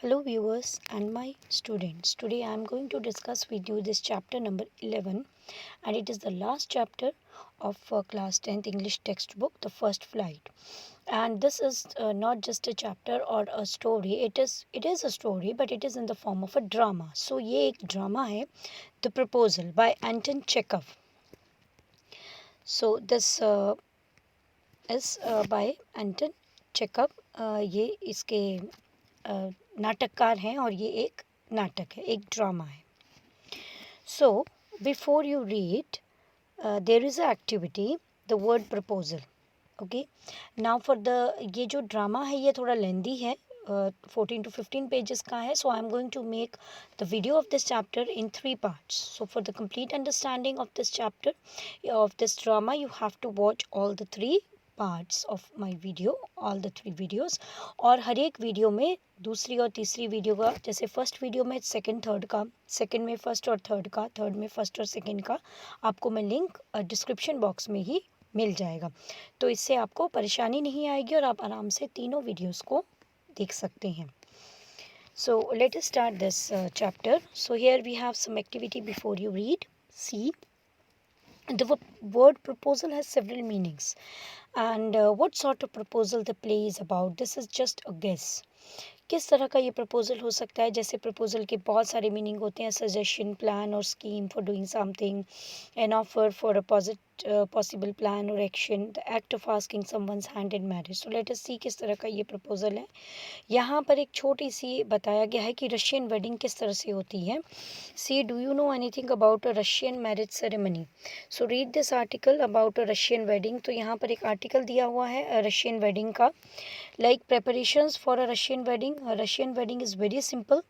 Hello viewers and my students. Today I am going to discuss with you this chapter number 11, and it is the last chapter of class 10th English textbook, The First Flight. And this is not just a chapter or a story. It is a story, but it is in the form of a drama. So ये एक drama है, The Proposal by Anton Chekhov. So this is by Anton Chekhov. ये इसके नाटककार हैं और ये एक नाटक है, एक ड्रामा है. So before you read there is a activity, the word proposal. Okay, now for the ये जो ड्रामा है ये थोड़ा लेंदी है, 14 to 15 pages का है. So I am going to make the video of this chapter in 3 parts. So for the complete understanding of this chapter, of this drama, you have to watch all the 3 parts of my video, all the 3 videos. और हर एक video में दूसरी और तीसरी video का, जैसे first video में second third का, सेकंड में फर्स्ट और थर्ड का, थर्ड में फर्स्ट और सेकंड का, आपको मैं लिंक डिस्क्रिप्शन बॉक्स में ही मिल जाएगा. तो इससे आपको परेशानी नहीं आएगी और आप आराम से तीनों वीडियोस को देख सकते हैं. So let us start this chapter. So here we have some activity before you read. See, the word proposal has several meanings, and what sort of proposal the play is about, this is just a guess. किस तरह का ये proposal हो सकता है? जैसे proposal के बहुत सारे मीनिंग होते हैं: सजेशन, प्लान और scheme for doing something, an offer for a possible plan और action, the act of asking someone's hand in marriage. So let us see किस तरह का ये प्रपोजल है. यहाँ पर एक छोटी सी बताया गया है कि रशियन वेडिंग किस तरह से होती है. See, do you know anything about a Russian marriage ceremony? So read this article about a Russian wedding. तो यहाँ पर एक आर्टिकल दिया हुआ है रशियन वेडिंग का. Like preparations for a Russian wedding. A Russian wedding is very simple.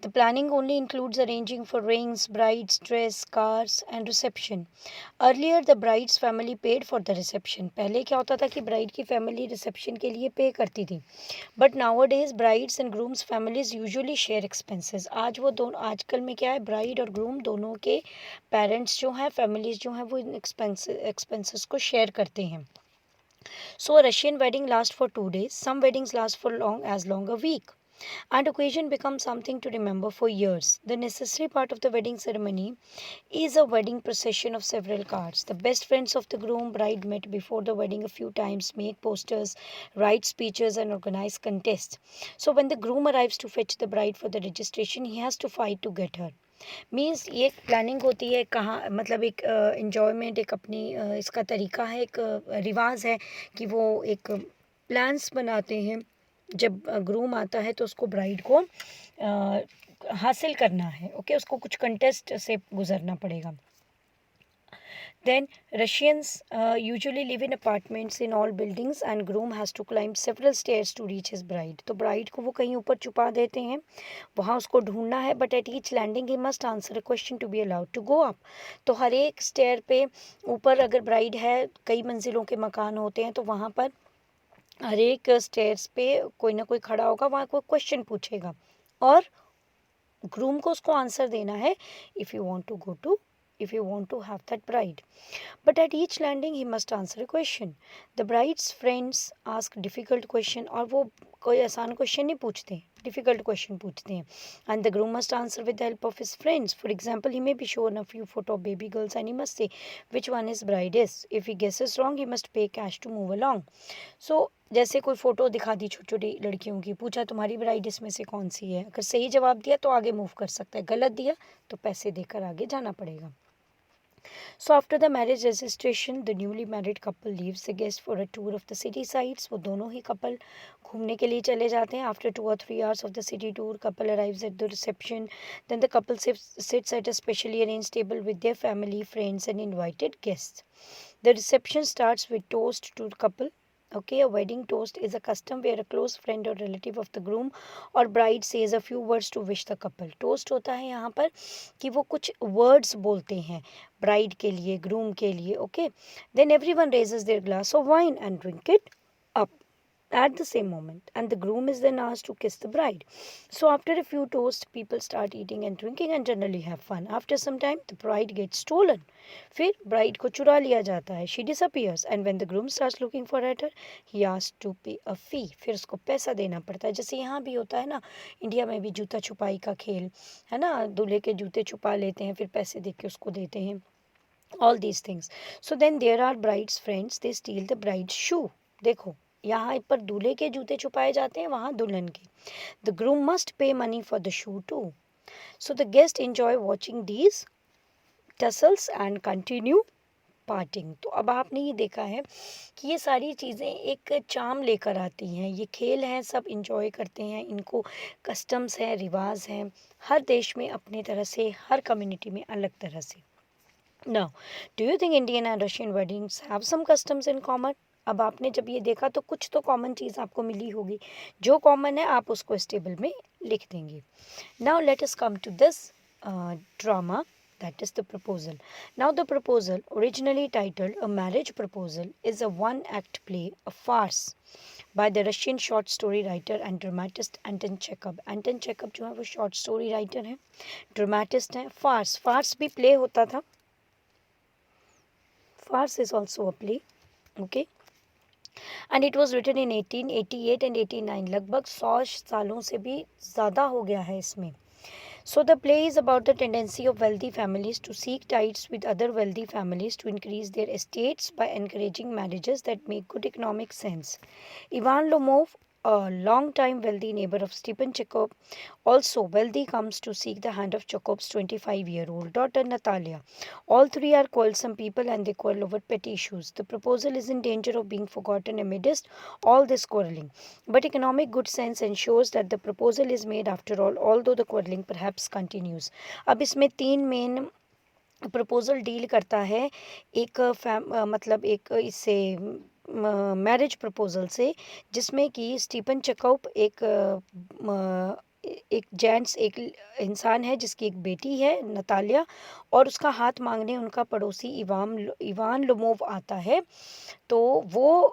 The planning only includes arranging for rings, bride's dress, cars and reception. Earlier the bride's family paid for the reception. पहले क्या होता था कि bride की family reception के लिए पे करती थी. But nowadays brides and grooms families usually share expenses. आज वो दोनों, आजकल में क्या है, ब्राइड और ग्रूम दोनों के पेरेंट्स जो हैं, फैमिलीज जो हैं, वो इन एक्सपेंसेस को शेयर करते हैं. So a Russian wedding lasts for 2 days. Some weddings last for as long a week. And occasion becomes something to remember for years. The necessary part of the wedding ceremony is a wedding procession of several cards. The best friends of the groom bride met before the wedding a few times, make posters, write speeches and organize contests. So when the groom arrives to fetch the bride for the registration, he has to fight to get her. Means ये एक planning होती है, कहाँ मतलब एक enjoyment, एक अपनी इसका तरीका है, एक रिवाज है कि वो एक प्लान्स बनाते हैं. जब ग्रूम आता है तो उसको ब्राइड को हासिल करना है. ओके, उसको कुछ कंटेस्ट से गुजरना पड़ेगा. Then Russians usually live in apartments in all buildings, and groom has to climb several stairs to reach his bride. तो bride को वो कहीं ऊपर छुपा देते हैं, वहाँ उसको ढूंढना है. But at each landing he must answer a question to be allowed to go up. तो हर एक स्टेयर पे ऊपर अगर ब्राइड है, कई मंजिलों के मकान होते हैं, तो वहाँ पर हर एक स्टेयर्स पे कोई ना कोई खड़ा होगा, वहाँ कोई क्वेश्चन पूछेगा और ग्रूम को उसको आंसर देना है if you want to have that bride. But at each landing he must answer a question. The bride's friends ask difficult question, और वो कोई आसान क्वेश्चन नहीं पूछते, difficult question पूछते हैं. And the groom must answer with the help of his friends. For example, he may be shown a few photo of baby girls and he must say which one his bride is. If he guesses wrong, he must pay cash to move along. So जैसे कोई photo दिखा दी छोटी छोटी लड़कियों की, पूछा तुम्हारी bride इसमें से कौन सी है. अगर सही जवाब दिया तो आगे मूव कर सकता है, गलत दिया तो पैसे देकर आगे जाना पड़ेगा. So after the marriage registration, the newly married couple leaves the guest for a tour of the city sites. वो दोनों ही couple घूमने के लिए चले जाते हैं. After 2 or 3 hours of the city tour, couple arrives at the reception. Then the couple sits at a specially arranged table with their family, friends and invited guests. The reception starts with toast to the couple. Okay, a wedding toast is a custom where a close friend or relative of the groom or bride says a few words to wish the couple. Toast होता है यहाँ पर कि वो कुछ words बोलते हैं bride के लिए, groom के लिए. Okay, then everyone raises their glass of wine and drink it up. at the same moment, and the groom is then asked to kiss the bride. So after a few toasts, people start eating and drinking and generally have fun. After some time, the bride gets stolen. फिर bride को चुरा लिया जाता है. She disappears, and when the groom starts looking for her, he asks to pay a fee. फिर उसको पैसा देना पड़ता है. जैसे यहाँ भी होता है ना, इंडिया में भी जूता छुपाई का खेल है ना, दूल्हे के जूते छुपा लेते हैं, फिर पैसे दे के उसको देते हैं. All these things. So then there are bride's friends, they steal the bride's shoe. देखो, यहाँ पर दूल्हे के जूते छुपाए जाते हैं, वहाँ दुल्हन के. The groom must pay money for the shoe too. So the guests enjoy watching these tussles and continue parting. तो अब आपने ये देखा है कि ये सारी चीज़ें एक चाम लेकर आती हैं. ये खेल हैं, सब इंजॉय करते हैं, इनको कस्टम्स हैं, रिवाज हैं, हर देश में अपने तरह से, हर कम्युनिटी में अलग तरह से. Now, do you think Indian and Russian weddings have some customs in common? अब आपने जब ये देखा तो कुछ तो कॉमन चीज़ आपको मिली होगी. जो कॉमन है आप उसको इस टेबल में लिख देंगे. Now let us come to this drama, that is the proposal. Now the proposal, originally titled A Marriage Proposal, is a one-act play, a farce by the Russian short story writer and dramatist Anton Chekhov. Anton Chekhov जो है वो short story writer है, dramatist है. farce भी play होता था. Farce is also a play. Okay. And it was written in 1888 and 89. लगभग 100 सालों से भी ज़्यादा हो गया है इसमें. So the play is about the tendency of wealthy families to seek ties with other wealthy families to increase their estates by encouraging marriages that make good economic sense. Ivan Lomov, a long-time wealthy neighbor of Stepan Chekhov, also wealthy, comes to seek the hand of Chekhov's 25-year-old daughter Natalia. All three are quarrelsome people and they quarrel over petty issues. The proposal is in danger of being forgotten amidst all this quarreling. But economic good sense ensures that the proposal is made after all, although the quarreling perhaps continues. अब इसमें 3 main proposal deal करता है. एक मतलब एक इससे marriage proposal से, जिसमें कि स्टीफन चेखोव एक जेंट्स, एक इंसान है जिसकी एक बेटी है नतालिया, और उसका हाथ मांगने उनका पड़ोसी इवान लोमोव आता है. तो वो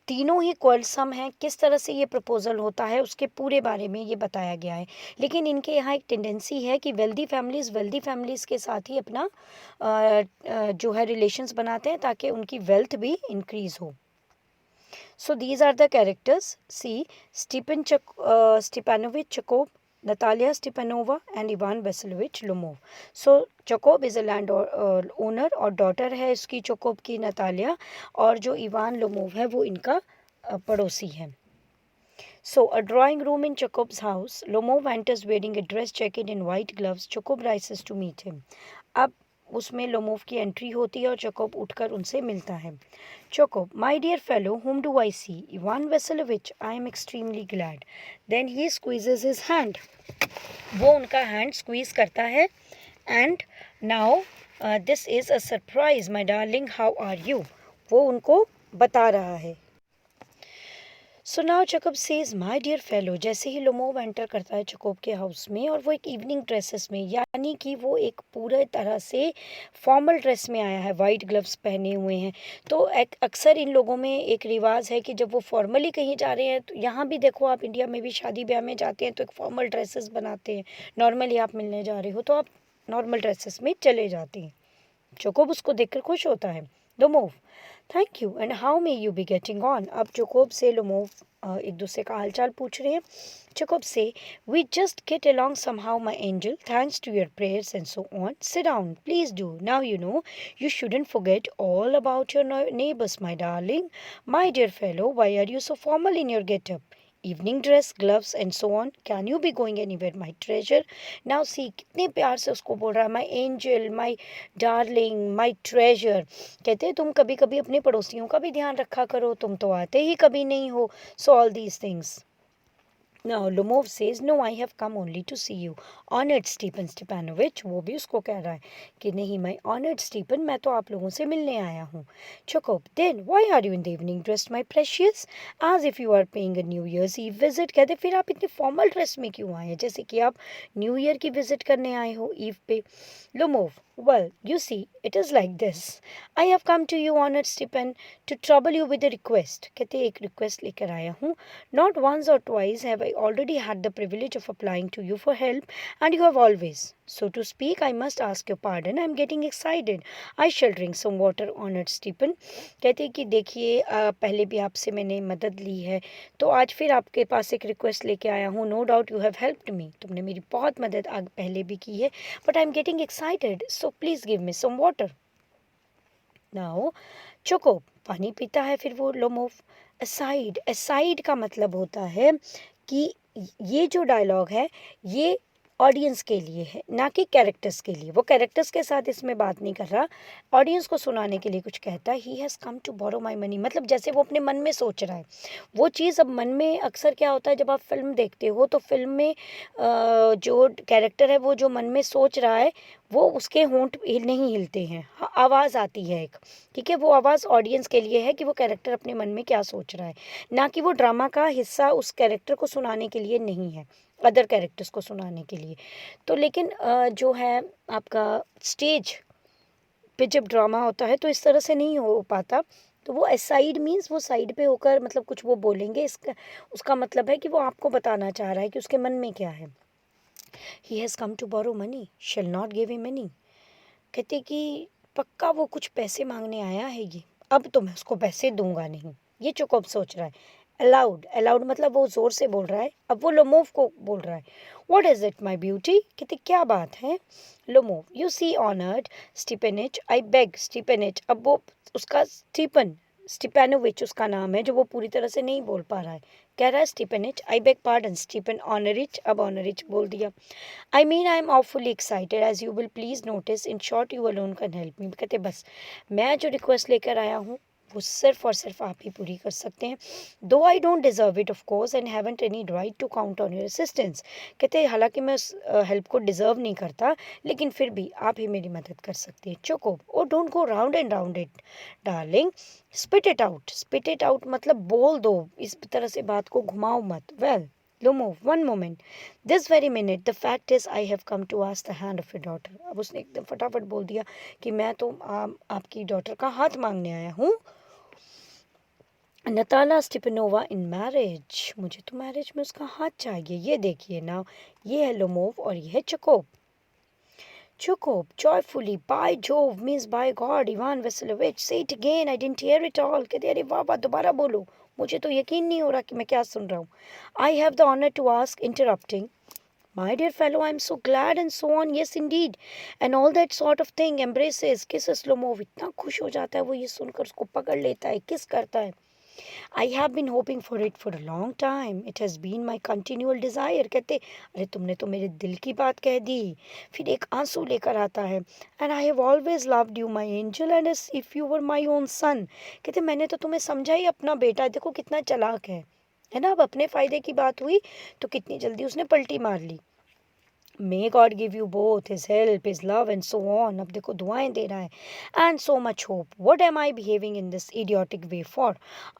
तीनों ही क्वारसम हैं. किस तरह से ये प्रपोजल होता है उसके पूरे बारे में ये बताया गया है. लेकिन इनके यहाँ एक टेंडेंसी है कि वेल्दी फैमिलीज़ के साथ ही अपना जो है रिलेशंस बनाते हैं ताकि उनकी वेल्थ भी इंक्रीज़ हो. So these are the characters. See, Stepanovich Chekov, Natalia Stepanova and Ivan Vasilovich Lomov. So Chekov is a land owner और डॉटर है इसकी चेकोव की नतालिया, और जो इवान लोमोव है वो इनका पड़ोसी है. So a drawing room in Chekov's house. Lomov enters wearing a dress jacket and white gloves. Chekov rises to meet him. अब उसमें लोमोव की एंट्री होती है और चेकोव उठकर उनसे मिलता है. Chekhov, my dear fellow, whom do I see? Ivan Vasilovich, I am extremely glad. Then he squeezes his hand. वो उनका हैंड स्क्वीज करता है. And now this is a surprise my darling, how are you, वो उनको बता रहा है. So now Chekhov says my dear fellow. जैसे ही लोमोव एंटर करता है चेकोव के हाउस में, और वो एक इवनिंग ड्रेसेस में, यानी कि वो एक पूरे तरह से फॉर्मल ड्रेस में आया है, वाइट ग्लव्स पहने हुए हैं. तो अक्सर इन लोगों में एक रिवाज है कि जब वो फॉर्मली कहीं जा रहे हैं, तो यहाँ भी देखो आप इंडिया में भी शादी ब्याह में जाते हैं तो एक फॉर्मल ड्रेसेस बनाते हैं. नॉर्मली आप मिलने जा रहे हो तो आप नॉर्मल ड्रेसेस में चले जाते हैं. चेकोव उसको देखकर खुश होता है. Lomov, thank you and how may you be getting on. अब चेकोव से लोमोव एक दूसरे का हालचाल पूछ रहे हैं. चेकोव से, we just get along somehow my angel, thanks to your prayers and so on. Sit down, please do. Now you know you shouldn't forget all about your neighbors, my darling. My dear fellow, why are you so formal in your get-up? Evening dress, gloves and so on. Can you be going anywhere, my treasure? Now see, कितने प्यार से उसको बोल रहा है, my angel, my darling, my treasure. कहते हैं तुम कभी कभी अपने पड़ोसियों का भी ध्यान रखा करो, तुम तो आते ही कभी नहीं हो. So all these things. Now Lomov says, no, I have come only to see you. Honored Stephen Stepanovich, वो भी उसको कह रहा है कि नहीं, my honored Stephen, मैं तो आप लोगों से मिलने आया हूँ. Chekov, then why are you in the evening dress, my precious? As if you are paying a New Year's Eve visit. कहते फिर आप इतने फॉर्मल ड्रेस में क्यों आए हैं, जैसे कि आप न्यू ईयर की विजिट करने आए हो ईव पे. Lomov, well, you see, it is like this. I have come to you, honored Stephen, to trouble you with a request. कहते एक रिक्वेस्ट लेकर आया हूँ. Not once or twice have I already had the privilege of applying to you for help, and you have always. So to speak, I must ask your pardon. I am getting excited. I shall drink some water, honored Stephen. कहते कि देखिए पहले भी आपसे मैंने मदद ली है, तो आज फिर आपके पास एक रिक्वेस्ट लेके आया हूँ. No doubt you have helped me. तुमने मेरी बहुत मदद आग पहले भी की है, but I am getting excited, so please give me some water. Now चोको पानी पीता है फिर वो लोमोव. असाइड, असाइड का मतलब होता है कि ये जो डायलॉग है ये ऑडियंस के लिए है, ना कि कैरेक्टर्स के लिए. वो कैरेक्टर्स के साथ इसमें बात नहीं कर रहा, ऑडियंस को सुनाने के लिए कुछ कहता है. He has come to borrow my money, मतलब जैसे वो अपने मन में सोच रहा है वो चीज़. अब मन में अक्सर क्या होता है, जब आप फिल्म देखते हो तो फिल्म में जो कैरेक्टर है वो जो मन में सोच रहा है वो उसके होंठ नहीं हिलते हैं, आवाज़ आती है एक, ठीक है. वो आवाज़ ऑडियंस के लिए है कि वो कैरेक्टर अपने मन में क्या सोच रहा है, ना कि वो ड्रामा का हिस्सा उस कैरेक्टर को सुनाने के लिए नहीं है, अदर कैरेक्टर्स को सुनाने के लिए. तो लेकिन जो है आपका स्टेज पे जब ड्रामा होता है तो इस तरह से नहीं हो पाता. तो वो साइड मीन्स वो साइड पे होकर मतलब कुछ वो बोलेंगे, इसका उसका मतलब है कि वो आपको बताना चाह रहा है कि उसके मन में क्या है. He has come to borrow money, shall not give him money. कहते कि पक्का वो कुछ पैसे मांगने आया है ये, अब तो मैं उसको पैसे दूंगा नहीं. ये चुकअप सोच रहा है. अलाउड, अलाउड मतलब वो ज़ोर से बोल रहा है. अब वो लोमोव को बोल रहा है, what is it my beauty. कहते क्या बात है. Lomov, you see honoured Stepanych, I beg. Stepanych, अब वो उसका स्टीपेनोविच उसका नाम है जो वो पूरी तरह से नहीं बोल पा रहा है. कह रहा है स्टीपेनिच, आई बेग पार्डन. स्टीफन ऑनरिच, अब ऑनरिच बोल दिया. I mean, I am awfully excited, as you will please notice. In short, you alone can help me. कहते बस मैं जो रिक्वेस्ट लेकर आया हूँ वो सिर्फ और सिर्फ आप ही पूरी कर सकते हैं. Though I don't deserve it of course and haven't any right to count on your assistance. कहते हालांकि मैं उस हेल्प को डिज़र्व नहीं करता, लेकिन फिर भी आप ही मेरी मदद कर सकती हैं. चुको, oh don't go round and round it darling, spit it out. Spit it out मतलब बोल दो, इस तरह से बात को घुमाओ मत. Well Lomov, one moment. This very minute, the fact is I have come to ask the hand of your daughter. अब उसने एकदम फटाफट बोल दिया कि मैं तो आपकी डॉटर का हाथ मांगने आया हूँ. नताला स्टिपनोवा इन मैरिज, मुझे तो मैरिज में उसका हाथ चाहिए. ये देखिए ना, ये है लोमोव और ये है चकोब. Chukov, joyfully, by Jove means by God, Ivan Vasilovich, say it again, I didn't hear it all. कहते अरे वाह वाह, दोबारा बोलो, मुझे तो यकीन नहीं हो रहा कि मैं क्या सुन रहा हूँ. I have the honor to ask, interrupting. My dear fellow, I am so glad and so on, yes indeed, and all that sort of thing. Embraces, kisses Lomov. इतना खुश हो जाता है वो ये सुनकर, उसको पकड़ लेता है, किस करता है. I have been hoping for it for a long time. It has been my continual desire. कहते अरे तुमने तो मेरे दिल की बात कह दी. फिर एक आंसू लेकर आता है. And I have always loved you, my angel, and as if you were my own son. कहते मैंने तो तुम्हें समझा ही अपना बेटा. देखो कितना चालाक है ना. अब अपने फ़ायदे की बात हुई तो कितनी जल्दी उसने पलटी मार ली. May God give you both His help, His love and so on. अब देखो दुआएं दे रहा है. And so much hope. What am I behaving in this idiotic way for?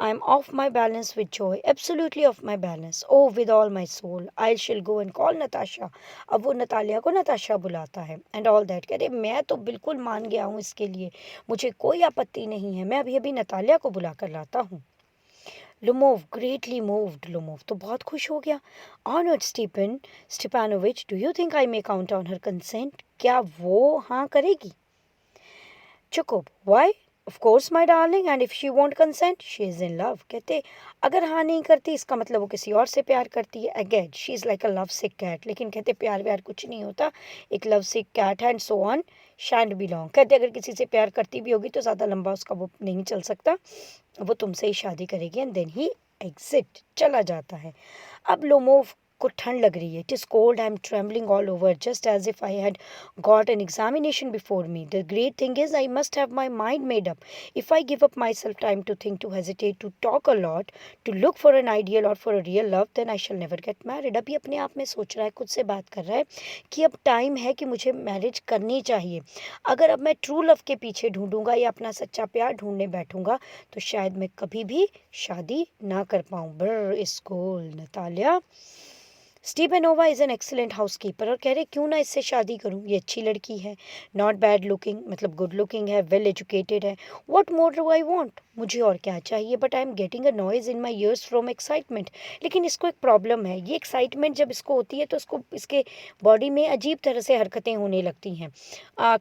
I am off my balance with joy. Absolutely off my balance. Oh, with all my soul. I shall go and call Natasha. अब वो Natalia को नताशा बुलाता है. And all that. कह रहे मैं तो बिल्कुल मान गया हूँ इसके लिए. मुझे कोई आपत्ति नहीं है. मैं अभी अभी नतालिया को बुला कर लाता हूँ. Lumov, greatly moved. Lumov तो बहुत खुश हो गया. Honored Stephen Stepanovich, do you think I may count on her consent? क्या वो हाँ करेगी? Chukov, why? Of course, my darling, and if she won't consent, she is in love. कहते अगर हाँ नहीं करती इसका मतलब वो किसी और से प्यार करती है. Again, she is like a love sick cat. लेकिन कहते प्यार व्यार कुछ नहीं होता. एक love sick cat है and so on shan't be long. कहते अगर किसी से प्यार करती भी होगी तो ज़्यादा लंबा उसका वो नहीं चल सकता. वो तुमसे ही शादी करेगी. एंड देन ही एग्जिट, चला जाता है. अब लोमोव को ठंड लग रही है. It is cold. I am trembling all over, just as if I had got an examination before me. The great thing is I must have my mind made up. If I give up myself time to think, to hesitate, to talk a lot, to look for an ideal or for a real love, then I shall never get married. अभी अपने आप में सोच रहा है, खुद से बात कर रहा है कि अब टाइम है कि मुझे मैरिज करनी चाहिए. अगर अब मैं ट्रू लव के पीछे ढूंढूंगा या अपना सच्चा प्यार ढूंढने बैठूंगा तो शायद मैं कभी भी शादी ना कर पाऊँ. Brr is cold Natalia. Stepanovna is an excellent housekeeper और कह रहे क्यों ना इससे शादी करूं, ये अच्छी लड़की है, नॉट बैड लुकिंग मतलब गुड लुकिंग है, वेल एजुकेटेड है. What more do I want, मुझे और क्या चाहिए. But I am getting a noise in my years from excitement. लेकिन इसको एक प्रॉब्लम है, ये एक्साइटमेंट जब इसको होती है तो इसको इसके बॉडी में अजीब तरह से हरकतें होने लगती हैं.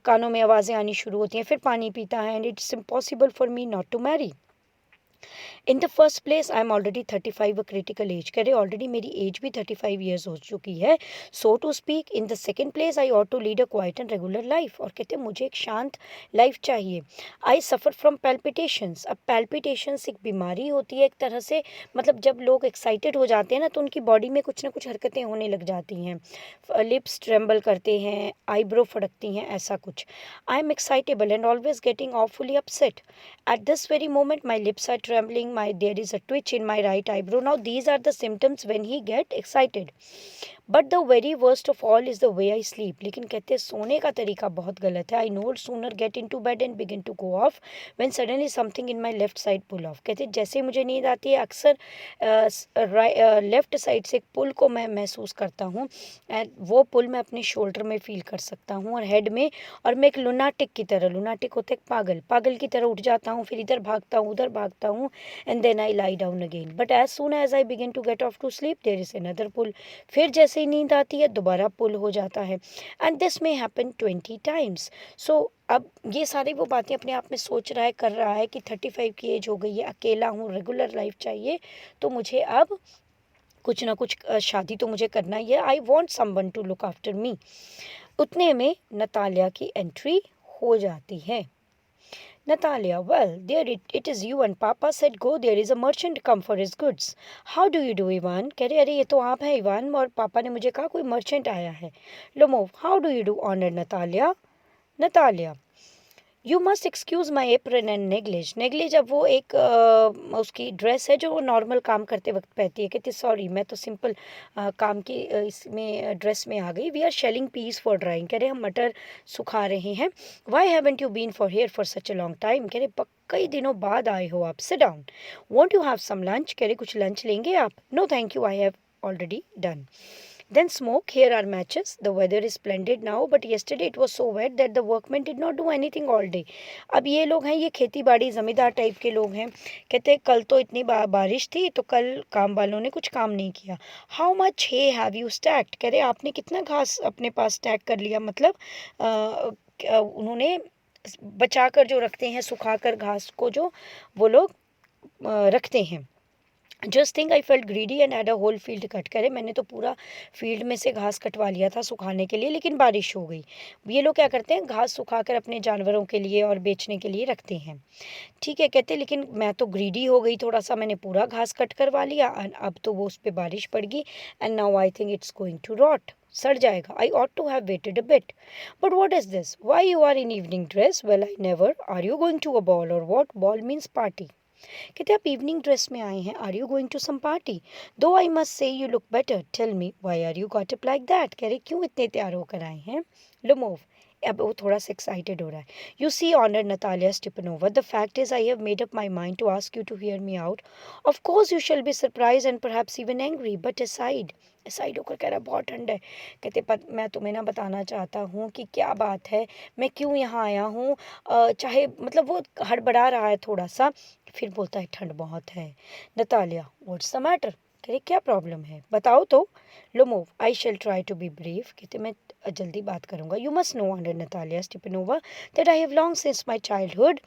कानों में आवाज़ें आनी शुरू होती हैं, फिर पानी पीता है. And it's impossible for me not to marry. In the first place I am already 35 a critical age. कह रहे ऑलरेडी मेरी एज भी 35 ईयर्स हो चुकी है. So to speak in the second place I ought to lead a quiet and regular life. और कहते हैं मुझे एक शांत लाइफ चाहिए. I suffer from palpitations. अब पैल्पिटेशंस एक बीमारी होती है एक तरह से, मतलब जब लोग एक्साइटेड हो जाते हैं ना तो उनकी बॉडी में कुछ ना कुछ हरकतें होने लग जाती हैं. लिप्स ट्रेम्बल करते हैं, आईब्रो फड़कती हैं, ऐसा कुछ. I am excitable and always getting awfully upset. At this very moment, my lips are trembling, there is a twitch in my right eyebrow. Now, these are the symptoms when he get excited. But the very worst of all is the way I sleep. लेकिन कहते हैं सोने का तरीका बहुत गलत है. I no sooner get into bed and begin to go off when suddenly something in my left side pull off. कहते हैं जैसे मुझे नींद आती है अक्सर लेफ्ट साइड से एक पुल को मैं महसूस करता हूँ. एंड वो पुल मैं अपने शोल्डर में फील कर सकता हूँ और हेड में. और मैं एक लुनाटिक की तरह, लुनाटिक होते एक पागल, पागल की तरह उठ जाता हूँ, फिर इधर भागता हूँ उधर भागता हूँ. And then I lie down again. But as soon as I begin to get off to sleep there is another pull. फिर जैसे ही नींद आती है दोबारा पुल हो जाता है. And this may happen 20 times. So अब ये सारी वो बातें अपने आप में सोच रहा है, कर रहा है कि 35 की एज हो गई है, अकेला हूँ, रेगुलर लाइफ चाहिए, तो मुझे अब कुछ ना कुछ शादी तो मुझे करना ही है. I want someone to look after me. उतने में नतालिया की एंट्री हो जाती है. Natalia, well, there it is you and Papa said go, there is a merchant come for his goods. How do you do, Ivan? कह रहे अरे ये तो आप हैं इवान, और पापा ने मुझे कहा कोई मर्चेंट आया है. Lomov, how do you do, honored Natalia? Natalia, you must excuse my apron and negligee. Negligee अब वो एक उसकी ड्रेस है जो वो नॉर्मल काम करते वक्त पहनती है. कहती सॉरी मैं तो सिंपल काम की इसमें ड्रेस में आ गई. We are shelling peas for drying. कह रहे हम मटर सुखा रहे हैं. Why haven't you been for here for such a long time. कह रहे कई दिनों बाद आए हो आप. Sit down. Won't you have some lunch. कह रहे कुछ लंच लेंगे आप. No thank you, I have already done. Then smoke. Here are matches. The weather is splendid now, but yesterday it was so wet that the workmen did not do anything all day. अब ये लोग हैं, ये खेती बाड़ी ज़मींदार type के लोग हैं. कहते हैं कल तो इतनी बारिश थी तो कल काम वालों ने कुछ काम नहीं किया. How much hay have you stacked? कह रहे आपने कितना घास अपने पास स्टैक कर लिया. मतलब उन्होंने बचा कर जो रखते हैं, सुखा कर घास को जो वो लोग रखते हैं. Just think I felt greedy and had a whole field cut. करे मैंने तो पूरा फील्ड में से घास कटवा लिया था सुखाने के लिए, लेकिन बारिश हो गई. ये लोग क्या करते हैं, घास सुखा कर अपने जानवरों के लिए और बेचने के लिए रखते हैं. ठीक है, कहते लेकिन मैं तो ग्रीडी हो गई थोड़ा सा, मैंने पूरा घास कट करवा लिया एंड अब तो वो उस पर बारिश पड़ गई. And now I think it's going to rot. सड़ जाएगा. I ought to have waited a bit. But what is this. Why you are in evening dress. Well I never. Are you going to a ball or what. Ball means party. कहते आप evening dress में आए हैं. Are you going to some party. Though I must say you look better. Tell me why are you got up like that. कह रहे क्यों इतने तैयार होकर आए हैं. लुमोव अब वो थोड़ा सा एक्साइटेड हो रहा है. You see honour Natalia Stepanovna, the fact is I have made up my mind to ask you to hear me out. Of course you shall be surprise and perhaps even angry. But aside होकर कह रहा है बहुत ठंड है. कहते पर मैं तुम्हें ना बताना चाहता हूँ कि क्या बात है, मैं क्यों यहाँ आया हूँ. चाहे मतलब वो हड़बड़ा रहा है थोड़ा सा. फिर बोलता है ठंड बहुत है. Natalia what's the matter. कह रहे क्या प्रॉब्लम है बताओ तो. Lomov I shall try to be brave. कहते मैं जल्दी बात करूँगा. You must know under Natalia Stepanovna that I have long since my childhood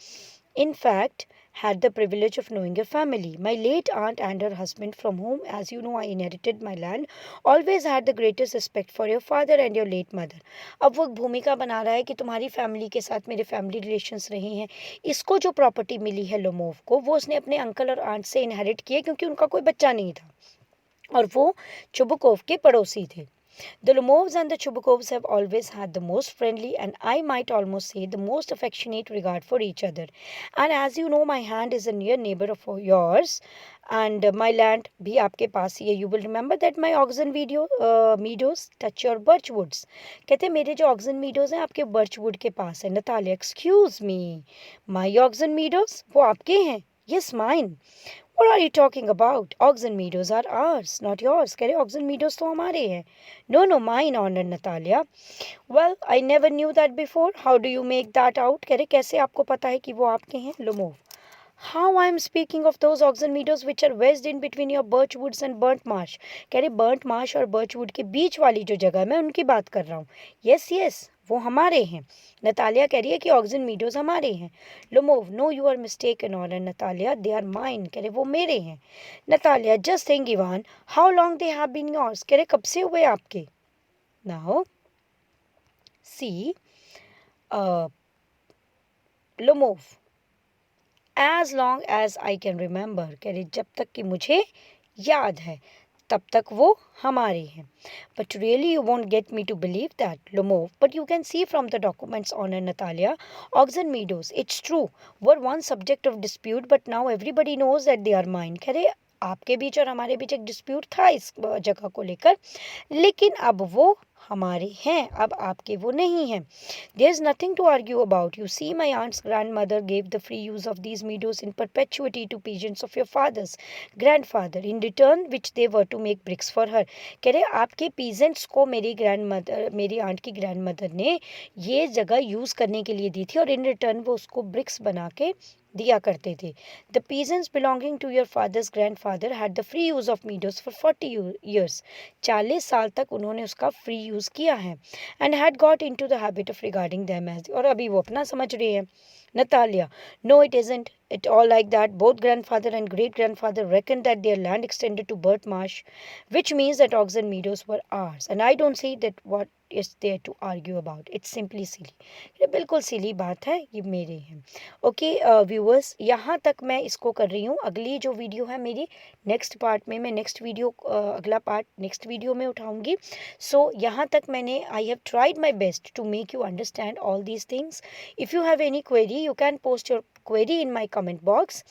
in fact had the privilege of knowing your family. My late aunt and her husband, from whom as you know I inherited my land, always had the greatest respect for your father and your late mother. अब वो भूमिका बना रहा है कि तुम्हारी family के साथ मेरे फैमिली रिलेशंस रहे हैं. इसको जो प्रॉपर्टी मिली है लोमोव को, वो उसने अपने अंकल और आंट से इनहेरिट की है क्योंकि उनका कोई बच्चा नहीं था. और वो चुबुकोव के पड़ोसी थे. The Lomovs and the Chubukovs have always had the most friendly and I might almost say the most affectionate regard for each other. And as you know, my hand is a near neighbor of yours and my land भी आपके पास ही है. You will remember that my oxen meadows touch your birch woods. कहते हैं मेरे जो oxen meadows हैं आपके birch wood के पास है. Natalia, excuse me, my oxen meadows वो आपके हैं? Yes, mine. What are you talking about? Oxen meadows are ours, not yours. कह रहे oxen meadows तो हमारे हैं. No, no, mine, honored Natalia. Well, I never knew that before. How do you make that out? कह रहे कैसे आपको पता है कि वो आपके हैं? Lomov. How I am speaking of those oxen meadows which are wedged in between your birch woods and burnt marsh. कह रहे burnt marsh और birch wood के बीच वाली जो जगह है मैं उनकी बात कर रहा हूँ. Yes, yes, वो हमारे हैं. नतालिया कह रही है कि ऑक्सन मीडोज हमारे हैं. Lomov, no you are mistaken और नतालिया दे आर माइन. कह रहे वो मेरे हैं. Natalia, just think Ivan, how long they have been yours. कह रहे कब से हुए आपके. Now see Lomov, as long as I can remember. कह रहे जब तक कि मुझे याद है तब तक वो हमारे हैं. But really you won't get me to believe that, Lomov. But you can see from the documents, Honor Natalia, Oxen Meadows, it's true, were one subject of dispute, but now everybody knows that they are mine. कह रहे आपके बीच और हमारे बीच एक dispute था इस जगह को लेकर, लेकिन अब वो हमारे हैं, अब आपके वो नहीं हैं. There is nothing to argue about. You see, my aunt's grandmother gave the free use of these meadows in perpetuity to peasants of your father's grandfather, in return which they were to make bricks for her. कह रहे आपके peasants को मेरी aunt की grandmother ने ये जगह use करने के लिए दी थी और इन रिटर्न वो उसको ब्रिक्स बना के दिया करते थे. The peasants belonging to your father's grandfather had the free use of meadows for 40 years. 40 साल तक उन्होंने उसका फ्री यूज़ किया है. And had got into the habit of regarding them as, और अभी वो अपना समझ रहे हैं. Natalia, no, it isn't it all like that. Both grandfather and great grandfather reckoned that their land extended to Burt Marsh, which means that Oxen Meadows were ours. And I don't see that what is there to argue about. It's simply silly. ये बिल्कुल सिली बात है, ये मेरे हैं. Okay viewers, यहाँ तक मैं इसको कर रही हूँ. अगली जो वीडियो है मेरी नेक्स्ट पार्ट में, मैं अगला पार्ट नेक्स्ट वीडियो में उठाऊंगी. सो यहाँ तक मैंने I have tried my best to make you understand all these things. If you have any query you can post your query in my comment box.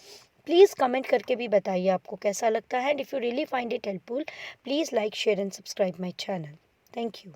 Please comment करके भी बताइए आपको कैसा लगता है. And if you really find it helpful, please like, share and subscribe my channel. Thank you.